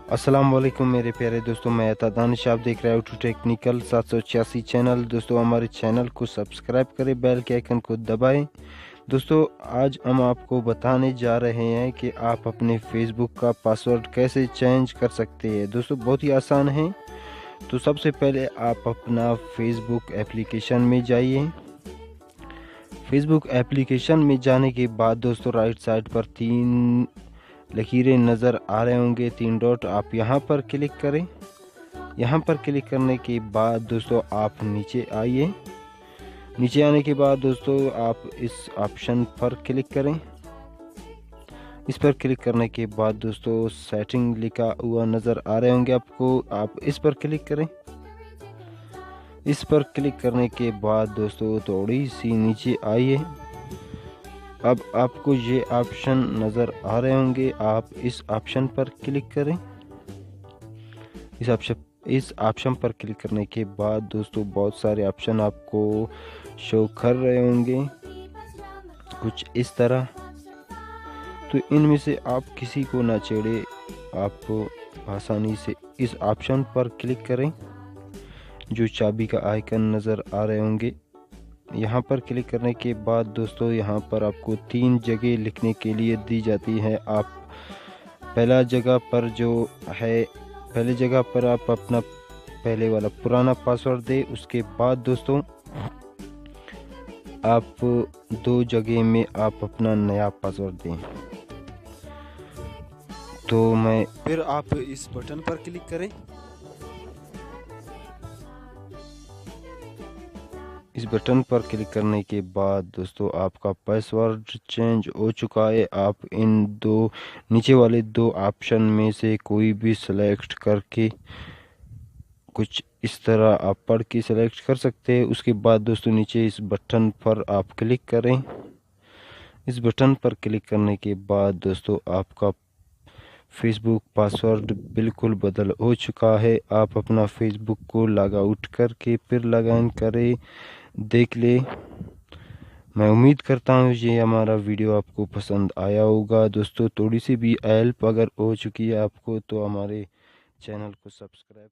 अस्सलाम वालेकुम मेरे प्यारे दोस्तों, मैं अता दानिश। आप देख रहे हो टू टेक्निकल 786 चैनल। दोस्तों हमारे चैनल को सब्सक्राइब करें, बेल के आइकन को दबाएं। दोस्तों आज हम आपको बताने जा रहे हैं कि आप अपने फेसबुक का पासवर्ड कैसे चेंज कर सकते हैं। दोस्तों बहुत ही आसान है। तो सबसे पहले आप अपना फेसबुक एप्लीकेशन में जाइए। फेसबुक एप्लीकेशन में जाने के बाद दोस्तों राइट साइड पर 3 लकीरें नज़र आ रहे होंगे, 3 डॉट। आप यहाँ पर क्लिक करें। यहाँ पर क्लिक करने के बाद दोस्तों आप नीचे आइए। नीचे आने के बाद दोस्तों आप इस ऑप्शन पर क्लिक करें। इस पर क्लिक करने के बाद दोस्तों सेटिंग लिखा हुआ नज़र आ रहे होंगे आपको, आप इस पर क्लिक करें। इस पर क्लिक करने के बाद दोस्तों थोड़ी सी नीचे आइए। अब आपको ये ऑप्शन नज़र आ रहे होंगे, आप इस ऑप्शन पर क्लिक करें। इस ऑप्शन पर क्लिक करने के बाद दोस्तों बहुत सारे ऑप्शन आपको शो कर रहे होंगे कुछ इस तरह। तो इनमें से आप किसी को ना छेड़े, आप आसानी से इस ऑप्शन पर क्लिक करें। जो चाबी का आइकन नज़र आ रहे होंगे, यहाँ पर क्लिक करने के बाद दोस्तों यहाँ पर आपको 3 जगह लिखने के लिए दी जाती है। आप पहला जगह पर जो है, पहले जगह पर आप अपना पहले वाला पुराना पासवर्ड दें। उसके बाद दोस्तों आप 2 जगह में आप अपना नया पासवर्ड दें। तो फिर आप इस बटन पर क्लिक करें। इस बटन पर क्लिक करने के बाद दोस्तों आपका पासवर्ड चेंज हो चुका है। आप इन 2 नीचे वाले 2 ऑप्शन में से कोई भी सिलेक्ट करके कुछ इस तरह आप पढ़ के सिलेक्ट कर सकते हैं। उसके बाद दोस्तों नीचे इस बटन पर आप क्लिक करें। इस बटन पर क्लिक करने के बाद दोस्तों आपका फेसबुक पासवर्ड बिल्कुल बदल हो चुका है। आप अपना फेसबुक को लॉग आउट करके फिर लॉग इन करें, देख ले। मैं उम्मीद करता हूँ ये हमारा वीडियो आपको पसंद आया होगा। दोस्तों थोड़ी सी भी हेल्प अगर हो चुकी है आपको तो हमारे चैनल को सब्सक्राइब